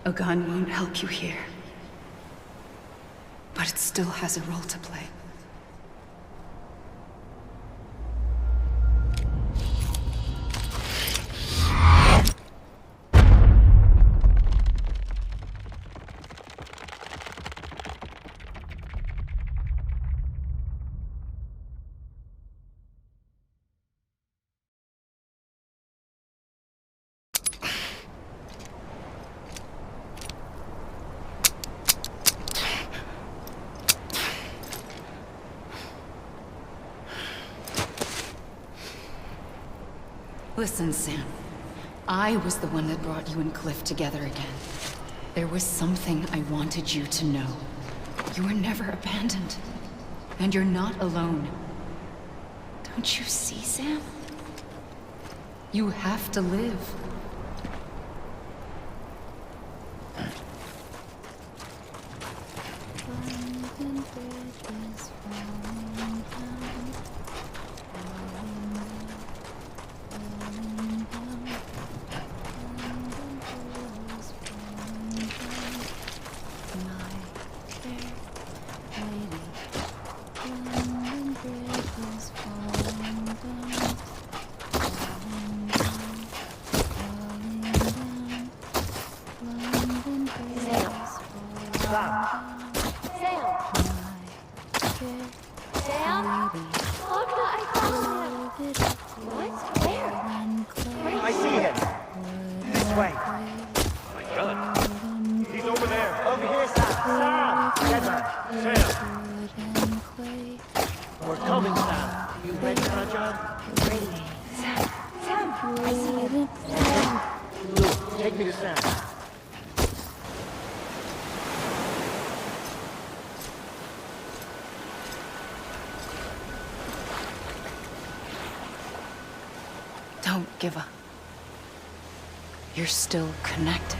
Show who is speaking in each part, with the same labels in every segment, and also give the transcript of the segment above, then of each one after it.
Speaker 1: A gun won't help you here. But it still has a role to play. Listen, Sam. I was the one that brought you and Cliff together again. There was something I wanted you to know. You were never abandoned. And you're not alone. Don't you see, Sam? You have to live.
Speaker 2: I see him. This way. My God. He's over there. Over here, Sam. Sam. We're coming, Sam. You ready for our job?
Speaker 3: Ready. Sam, I see him.
Speaker 2: Luke, take me to Sam.
Speaker 1: Don't give up. You're still connected.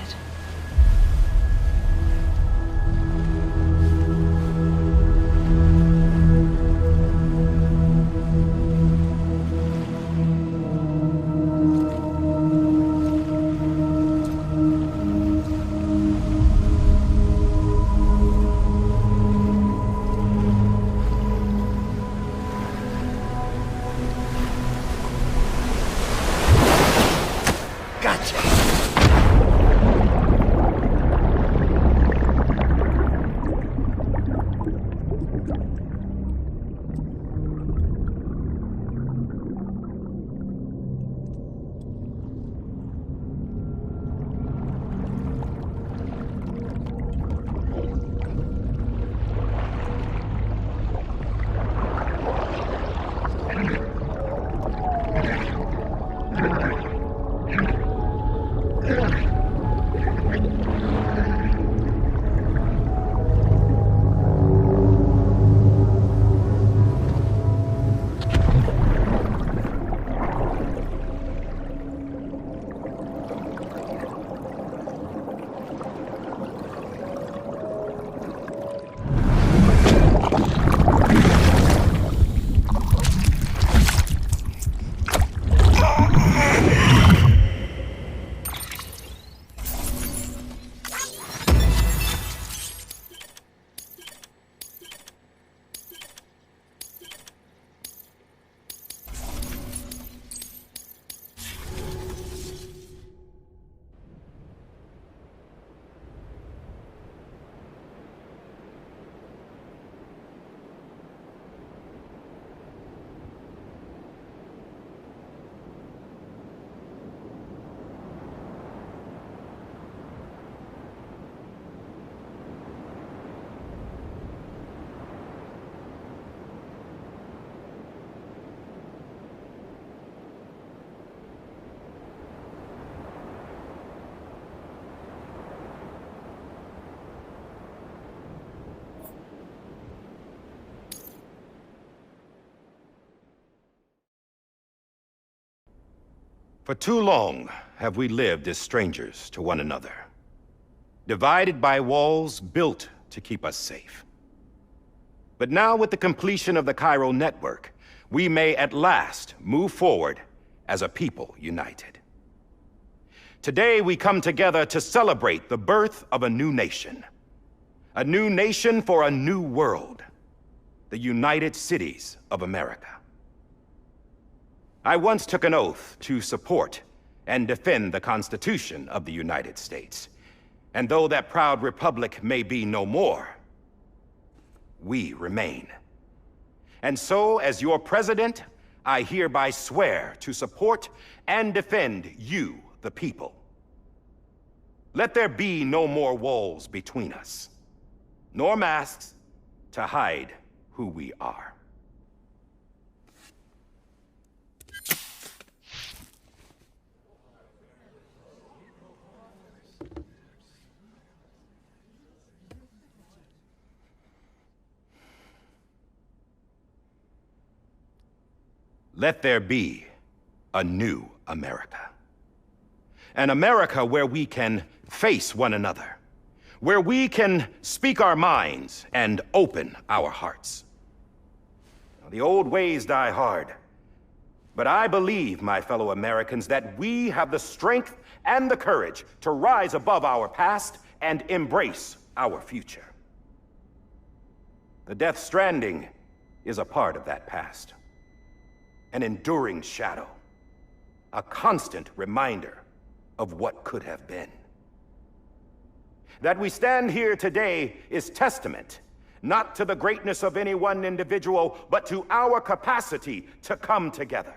Speaker 4: For too long have we lived as strangers to one another, divided by walls built to keep us safe. But now, with the completion of the Cairo network, we may at last move forward as a people united. Today we come together to celebrate the birth of a new nation. A new nation for a new world. The United Cities of America. I once took an oath to support and defend the Constitution of the United States. And though that proud republic may be no more, we remain. And so, as your president, I hereby swear to support and defend you, the people. Let there be no more walls between us, nor masks to hide who we are. Let there be a new America. An America where we can face one another, where we can speak our minds and open our hearts. Now, the old ways die hard, but I believe, my fellow Americans, that we have the strength and the courage to rise above our past and embrace our future. The Death Stranding is a part of that past. An enduring shadow, a constant reminder of what could have been. That we stand here today is testament, not to the greatness of any one individual, but to our capacity to come together,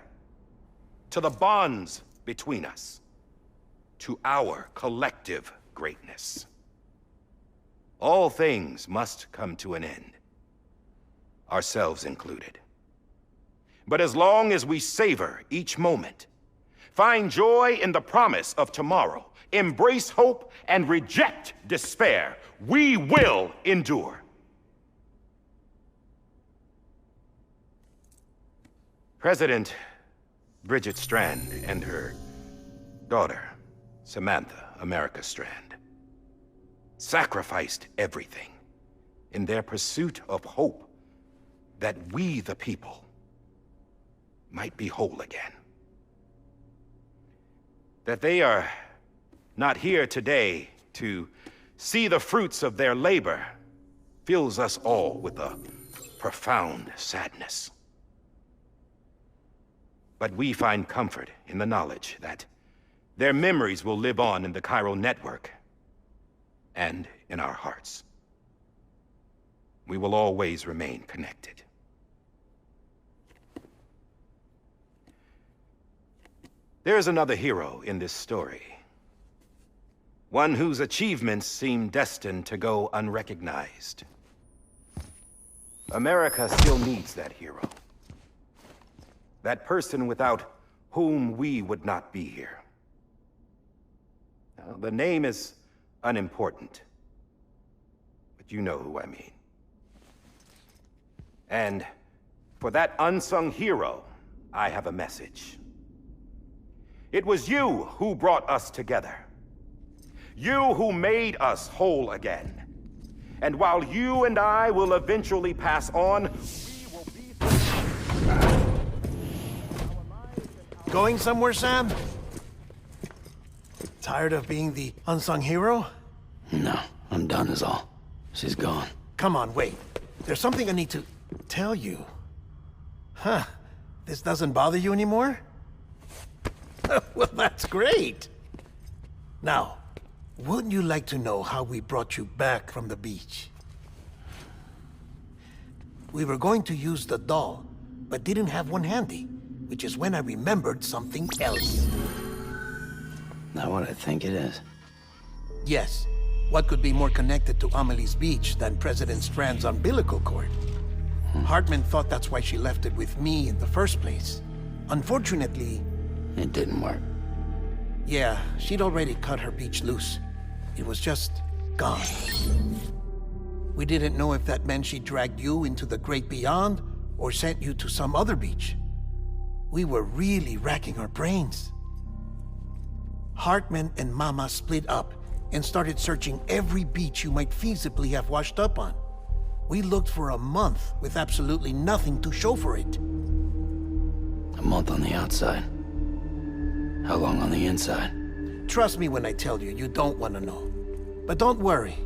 Speaker 4: to the bonds between us, to our collective greatness. All things must come to an end, ourselves included. But as long as we savor each moment, find joy in the promise of tomorrow, embrace hope, and reject despair, we will endure. President Bridget Strand and her daughter, Samantha America Strand, sacrificed everything in their pursuit of hope that we, the people, might be whole again. That they are not here today to see the fruits of their labor fills us all with a profound sadness. But we find comfort in the knowledge that their memories will live on in the Chiral network and in our hearts. We will always remain connected. There is another hero in this story. One whose achievements seem destined to go unrecognized. America still needs that hero. That person without whom we would not be here. Now, the name is unimportant, but you know who I mean. And for that unsung hero, I have a message. It was you who brought us together. You who made us whole again. And while you and I will eventually pass on, we will be...
Speaker 2: Going somewhere, Sam? Tired of being the unsung hero?
Speaker 5: No, I'm done is all. She's gone.
Speaker 2: Come on, wait. There's something I need to tell you. Huh. This doesn't bother you anymore? Well, that's great. Now, wouldn't you like to know how we brought you back from the beach? We were going to use the doll, but didn't have one handy, which is when I remembered something else.
Speaker 5: Not what I think it is.
Speaker 2: Yes. What could be more connected to Amelie's beach than President Strand's umbilical cord? Hartman thought that's why she left it with me in the first place. Unfortunately...
Speaker 5: It didn't work.
Speaker 2: Yeah, she'd already cut her beach loose. It was just gone. We didn't know if that meant she dragged you into the great beyond or sent you to some other beach. We were really racking our brains. Hartman and Mama split up and started searching every beach you might feasibly have washed up on. We looked for a month with absolutely nothing to show for it.
Speaker 5: A month on the outside. How long on the inside?
Speaker 2: Trust me when I tell you, you don't want to know. But don't worry.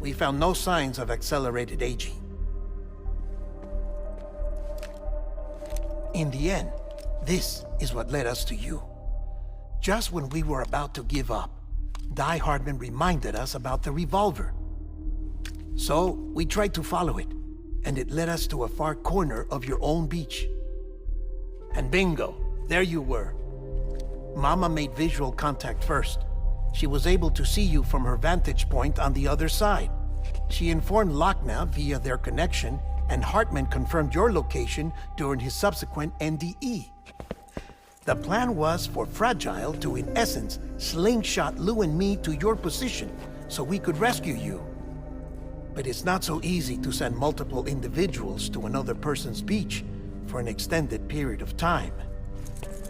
Speaker 2: We found no signs of accelerated aging. In the end, this is what led us to you. Just when we were about to give up, Die Hardman reminded us about the revolver. So, we tried to follow it, and it led us to a far corner of your own beach. And bingo, there you were. Mama made visual contact first. She was able to see you from her vantage point on the other side. She informed Lochna via their connection, and Hartman confirmed your location during his subsequent NDE. The plan was for Fragile to, in essence, slingshot Lou and me to your position so we could rescue you. But it's not so easy to send multiple individuals to another person's beach for an extended period of time.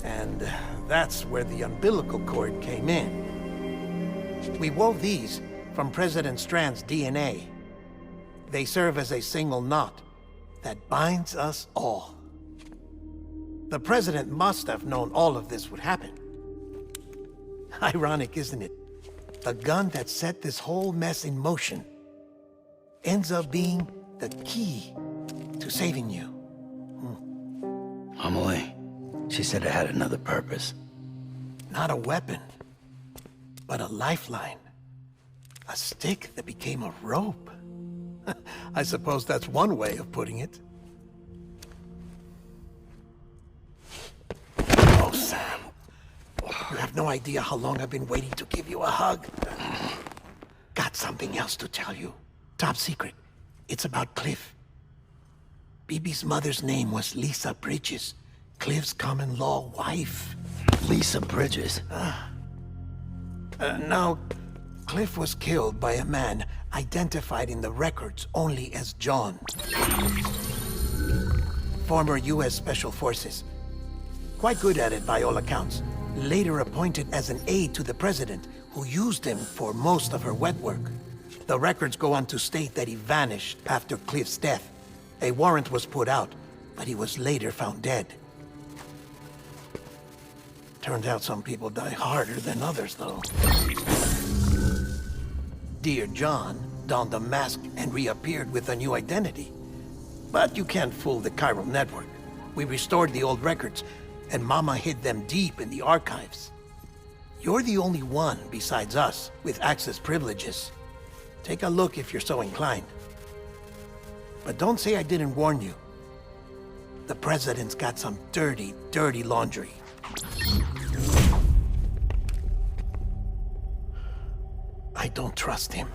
Speaker 2: And that's where the umbilical cord came in. We wove these from President Strand's DNA. They serve as a single knot that binds us all. The President must have known all of this would happen. Ironic, isn't it? The gun that set this whole mess in motion ends up being the key to saving you.
Speaker 5: Amelie, she said it had another purpose.
Speaker 2: Not a weapon, but a lifeline. A stick that became a rope. I suppose that's one way of putting it. Oh, Sam. You have no idea how long I've been waiting to give you a hug. Got something else to tell you. Top secret. It's about Cliff. Bibi's mother's name was Lisa Bridges, Cliff's common-law wife.
Speaker 5: Lisa Bridges?
Speaker 2: Now, Cliff was killed by a man identified in the records only as John. Former U.S. Special Forces. Quite good at it by all accounts. Later appointed as an aide to the president, who used him for most of her wet work. The records go on to state that he vanished after Cliff's death. A warrant was put out, but he was later found dead. Turns out some people die harder than others, though. Dear John donned a mask and reappeared with a new identity. But you can't fool the chiral network. We restored the old records, and Mama hid them deep in the archives. You're the only one, besides us, with access privileges. Take a look if you're so inclined. But don't say I didn't warn you. The President's got some dirty, dirty laundry. I don't trust him,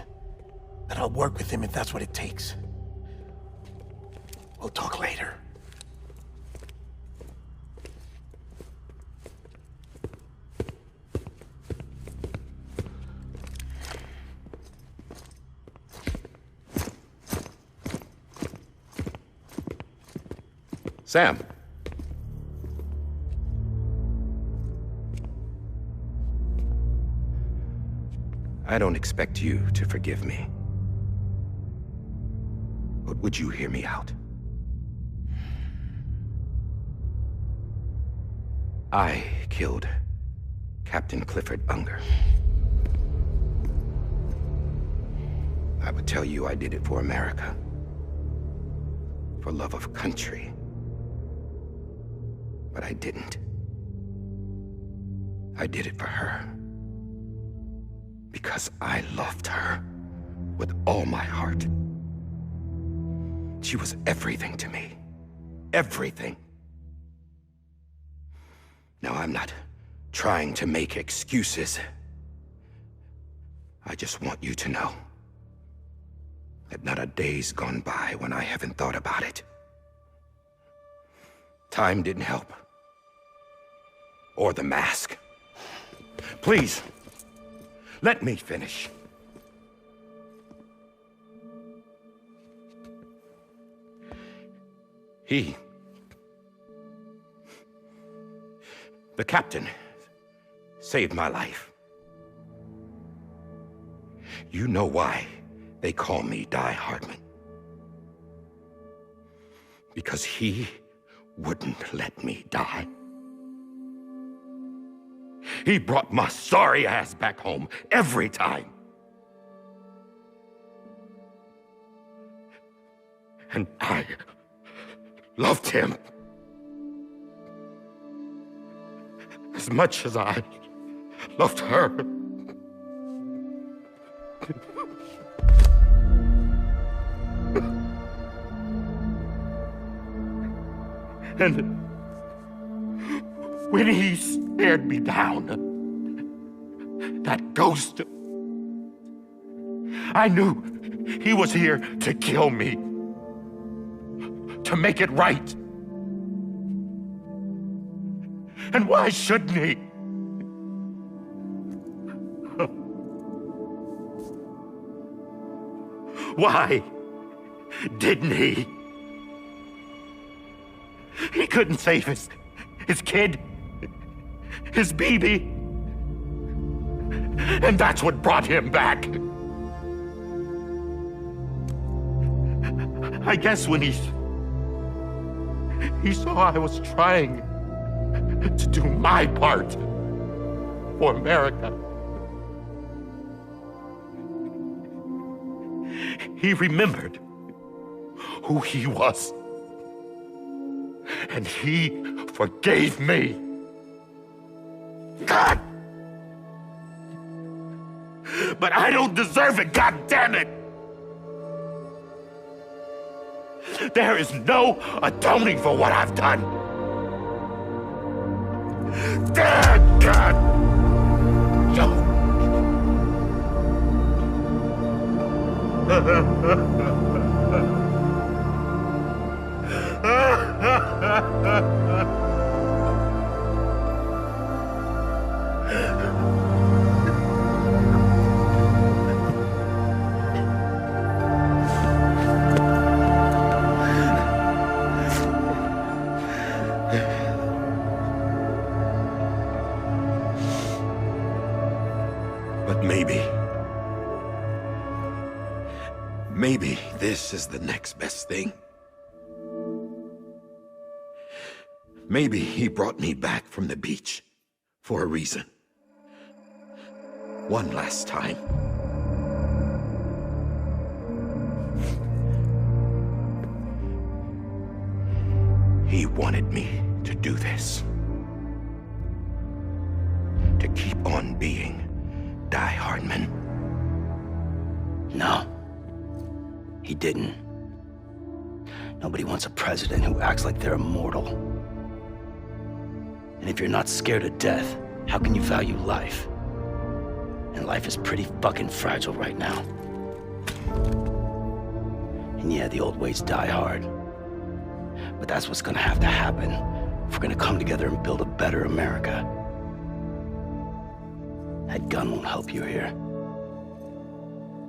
Speaker 2: but I'll work with him if that's what it takes. We'll talk later.
Speaker 4: Sam. I don't expect you to forgive me. But would you hear me out? I killed Captain Clifford Unger. I would tell you I did it for America. For love of country. But I didn't. I did it for her. Because I loved her with all my heart. She was everything to me. Everything. Now, I'm not trying to make excuses. I just want you to know that not a day's gone by when I haven't thought about it. Time didn't help. Or the mask. Please, let me finish. The captain, saved my life. You know why they call me Die Hardman. Because he wouldn't let me die. He brought my sorry ass back home every time. And I loved him as much as I loved her. And when he stared me down, that ghost, I knew he was here to kill me, to make it right. And why shouldn't he? Why didn't he? He couldn't save his kid, his baby. And that's what brought him back. I guess when he saw I was trying to do my part for America, he remembered who he was. And he forgave me. God! But I don't deserve it, God damn it! There is no atoning for what I've done. Damn, God! But maybe this is the next best thing. Maybe he brought me back from the beach for a reason. One last time. He wanted me to do this. To keep on being Die Hardman.
Speaker 5: No. He didn't. Nobody wants a president who acts like they're immortal. And if you're not scared of death, how can you value life? And life is pretty fucking fragile right now. And yeah, the old ways die hard. But that's what's gonna have to happen if we're gonna come together and build a better America. That gun won't help you here.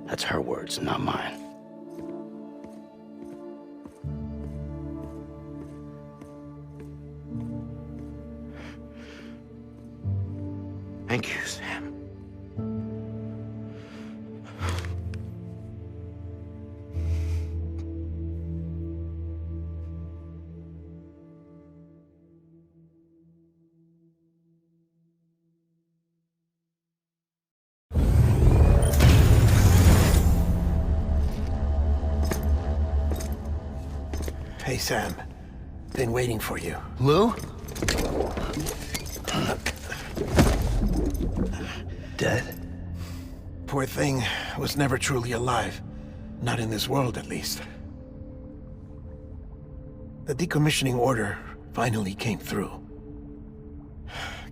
Speaker 5: That's her words, not mine.
Speaker 4: Thank you, Sam.
Speaker 2: Hey, Sam. Been waiting for you.
Speaker 5: Lou? Dead?
Speaker 2: Poor thing was never truly alive. Not in this world, at least. The decommissioning order finally came through.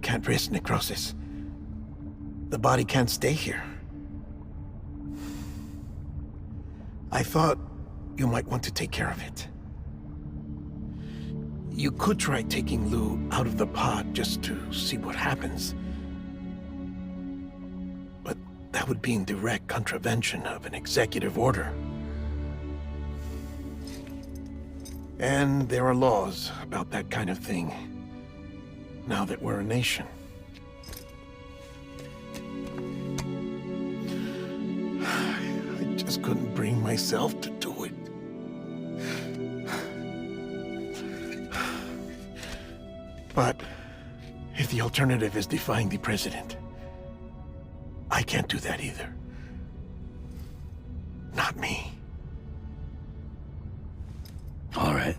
Speaker 2: Can't risk necrosis. The body can't stay here. I thought you might want to take care of it. You could try taking Lou out of the pod just to see what happens. But that would be in direct contravention of an executive order. And there are laws about that kind of thing, now that we're a nation. I just couldn't bring myself to do it. But if the alternative is defying the president. I can't do that either. Not me.
Speaker 5: All right.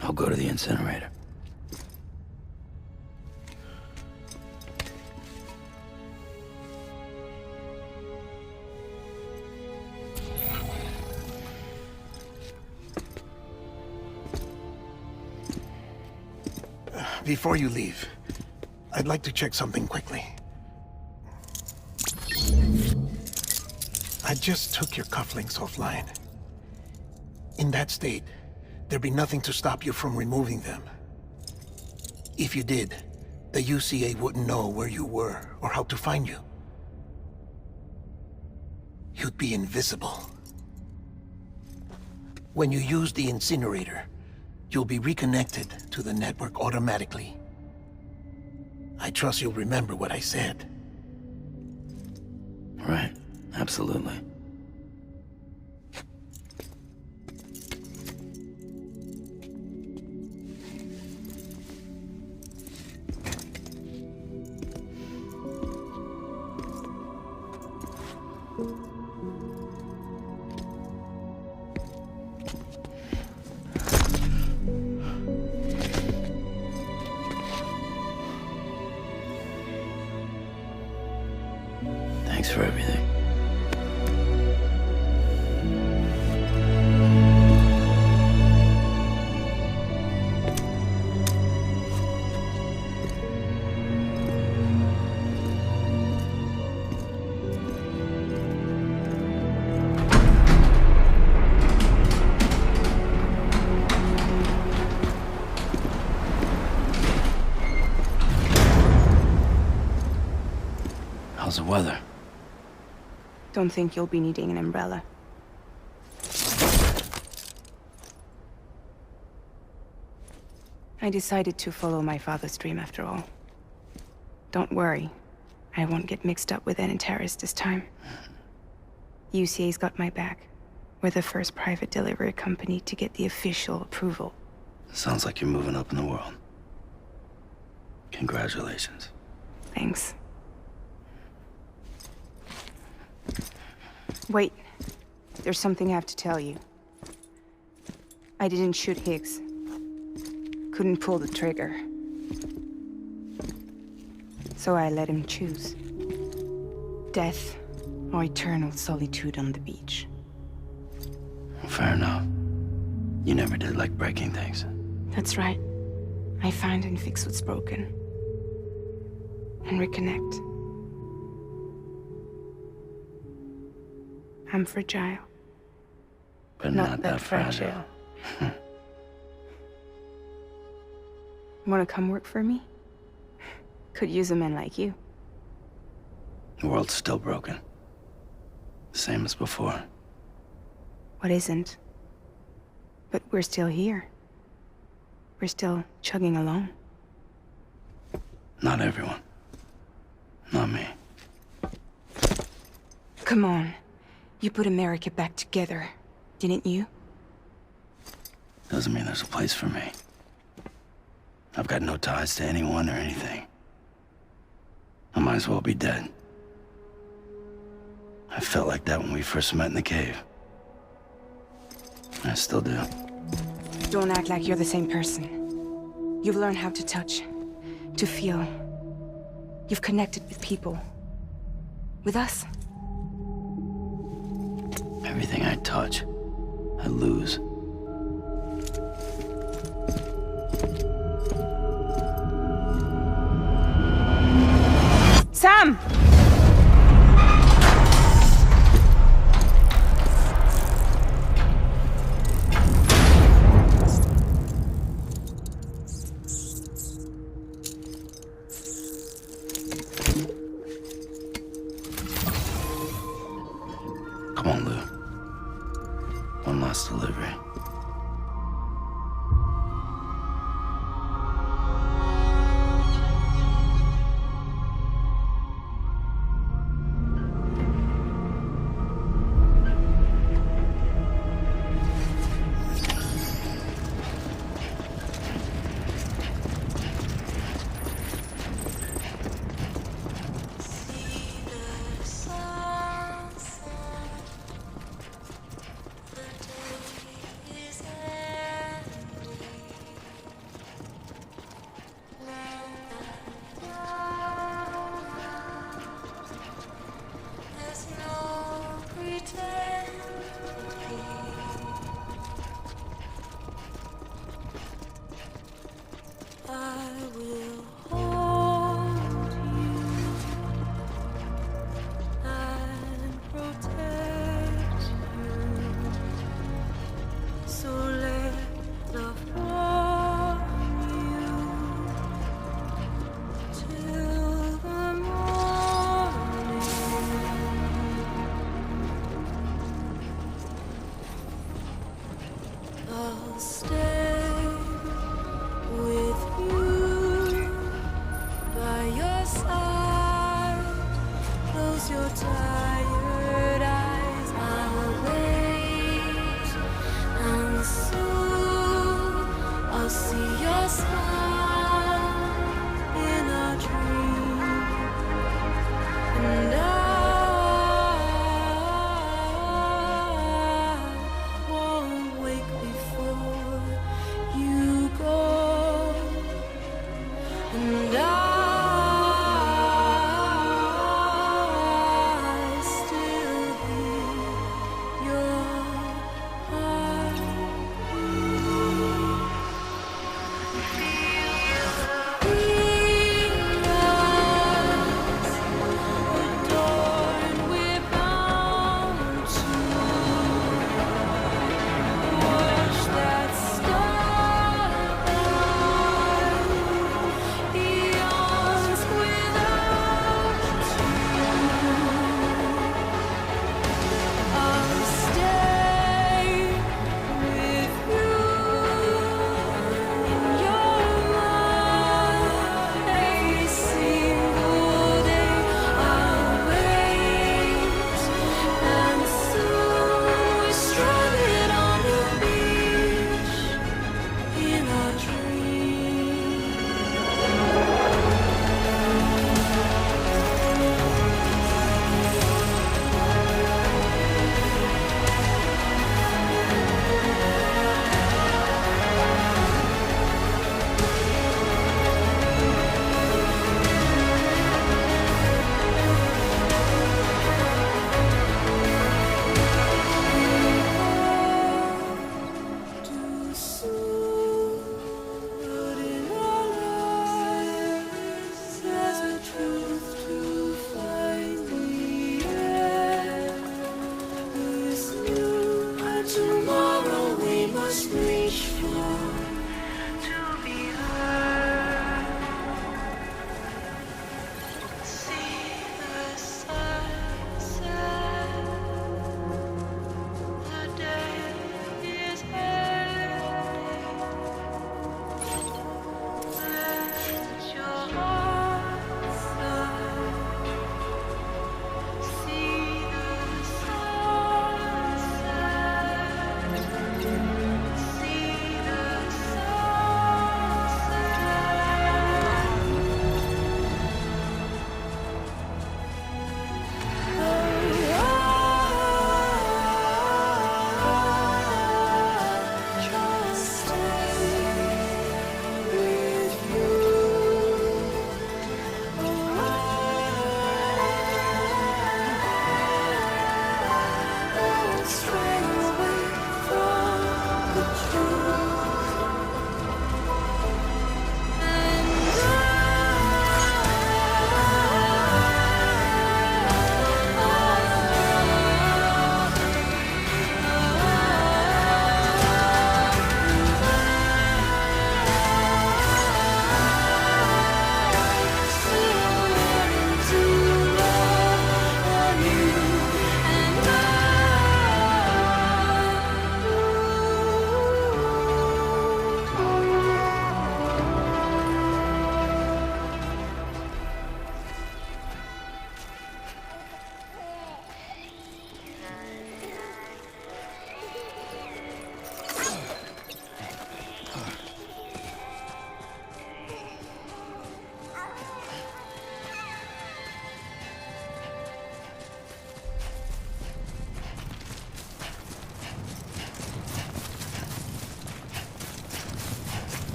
Speaker 5: I'll go to the incinerator.
Speaker 2: Before you leave, I'd like to check something quickly. I just took your cufflinks offline. In that state, there'd be nothing to stop you from removing them. If you did, the UCA wouldn't know where you were or how to find you. You'd be invisible. When you use the incinerator, you'll be reconnected to the network automatically. I trust you'll remember what I said.
Speaker 5: Right. Absolutely. Thanks for everything. How's the weather?
Speaker 3: Don't think you'll be needing an umbrella. I decided to follow my father's dream after all. Don't worry. I won't get mixed up with any terrorists this time. UCA's got my back. We're the first private delivery company to get the official approval.
Speaker 5: Sounds like you're moving up in the world. Congratulations.
Speaker 3: Thanks. Wait. There's something I have to tell you. I didn't shoot Higgs. Couldn't pull the trigger. So I let him choose. Death or eternal solitude on the beach.
Speaker 5: Fair enough. You never did like breaking things.
Speaker 3: That's right. I find and fix what's broken. And reconnect. I'm fragile.
Speaker 5: But not that fragile.
Speaker 3: Wanna come work for me? Could use a man like you.
Speaker 5: The world's still broken. Same as before.
Speaker 3: What isn't? But we're still here. We're still chugging along.
Speaker 5: Not everyone. Not me.
Speaker 3: Come on. You put America back together, didn't you?
Speaker 5: Doesn't mean there's a place for me. I've got no ties to anyone or anything. I might as well be dead. I felt like that when we first met in the cave. I still do.
Speaker 3: Don't act like you're the same person. You've learned how to touch, to feel. You've connected with people. With us.
Speaker 5: Everything I touch, I lose.
Speaker 3: Sam!
Speaker 5: Come on, Lou. One last delivery.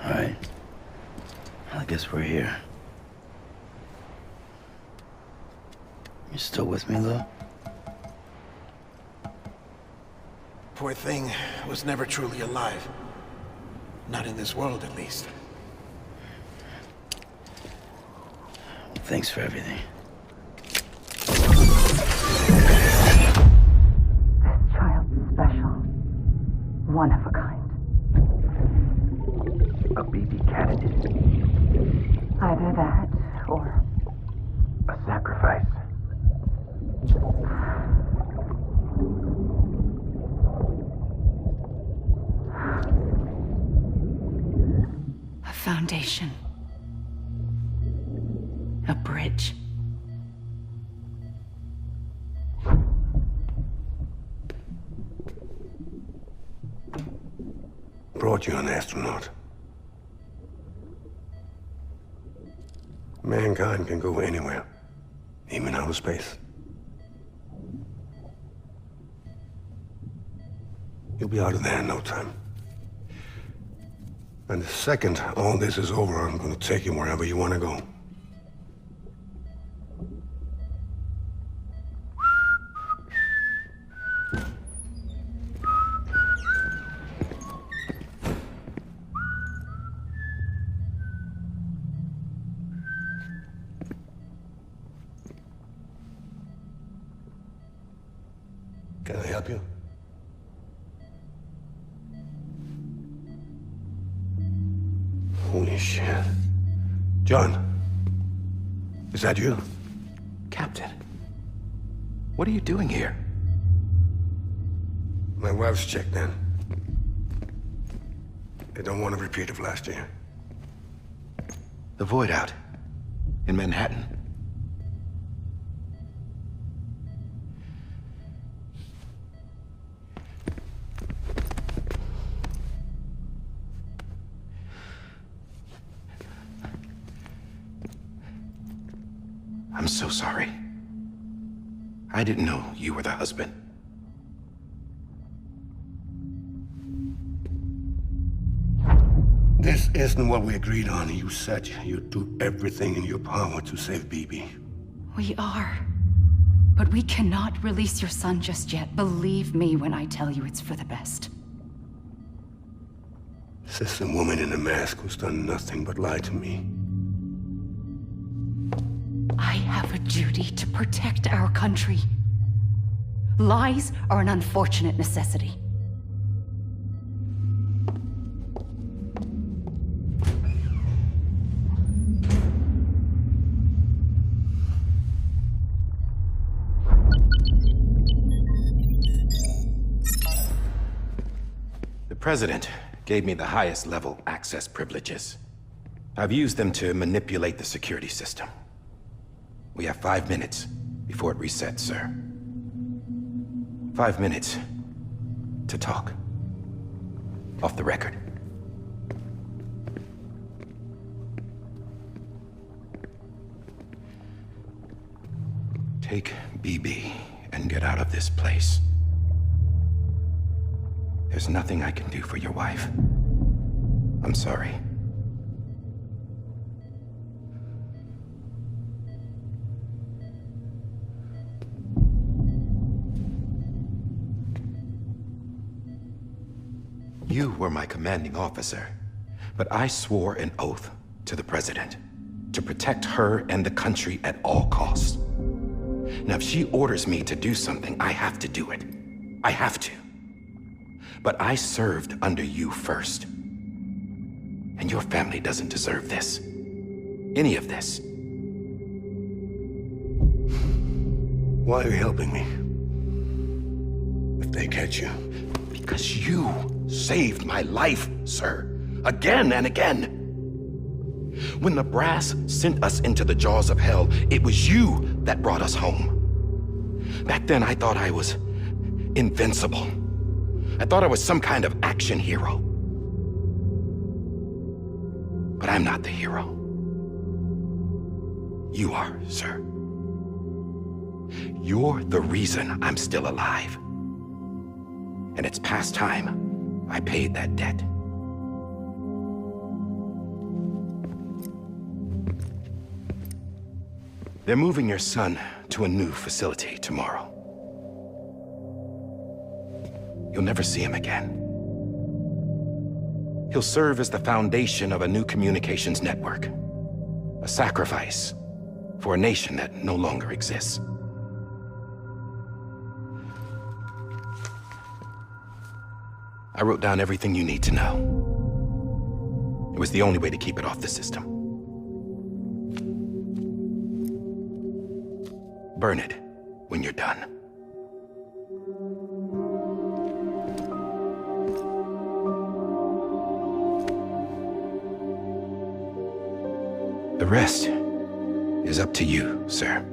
Speaker 5: Alright. I guess we're here. You still with me, though?
Speaker 2: Poor thing was never truly alive. Not in this world, at least.
Speaker 5: Thanks for everything.
Speaker 1: Child's special. One of a kind.
Speaker 5: A BB candidate.
Speaker 1: Either that, or...
Speaker 5: A sacrifice.
Speaker 1: a foundation. A bridge.
Speaker 6: Brought you an astronaut. Mankind can go anywhere, even outer space. You'll be out of there in no time. And the second all this is over, I'm gonna take you wherever you wanna go. Can I help you? Holy shit. John, is that you?
Speaker 4: Captain, what are you doing here?
Speaker 6: My wife's checked in. They don't want a repeat of last year.
Speaker 4: The Void out in Manhattan. I'm so sorry. I didn't know you were the husband.
Speaker 6: This isn't what we agreed on. You said you'd do everything in your power to save BB.
Speaker 1: We are. But we cannot release your son just yet. Believe me when I tell you it's for the best.
Speaker 6: This is a woman in a mask who's done nothing but lie to me.
Speaker 1: I have a duty to protect our country. Lies are an unfortunate necessity.
Speaker 4: The President gave me the highest level access privileges. I've used them to manipulate the security system. We have 5 minutes before it resets, sir. 5 minutes to talk. Off the record. Take BB and get out of this place. There's nothing I can do for your wife. I'm sorry. You were my commanding officer, but I swore an oath to the President to protect her and the country at all costs. Now, if she orders me to do something, I have to do it. I have to. But I served under you first. And your family doesn't deserve this. Any of this.
Speaker 6: Why are you helping me? If they catch you.
Speaker 4: Because you saved my life, sir. Again and again. When the brass sent us into the jaws of hell, it was you that brought us home. Back then, I thought I was invincible. I thought I was some kind of action hero. But I'm not the hero. You are, sir. You're the reason I'm still alive. And it's past time I paid that debt. They're moving your son to a new facility tomorrow. You'll never see him again. He'll serve as the foundation of a new communications network. A sacrifice for a nation that no longer exists. I wrote down everything you need to know. It was the only way to keep it off the system. Burn it when you're done. The rest is up to you, sir.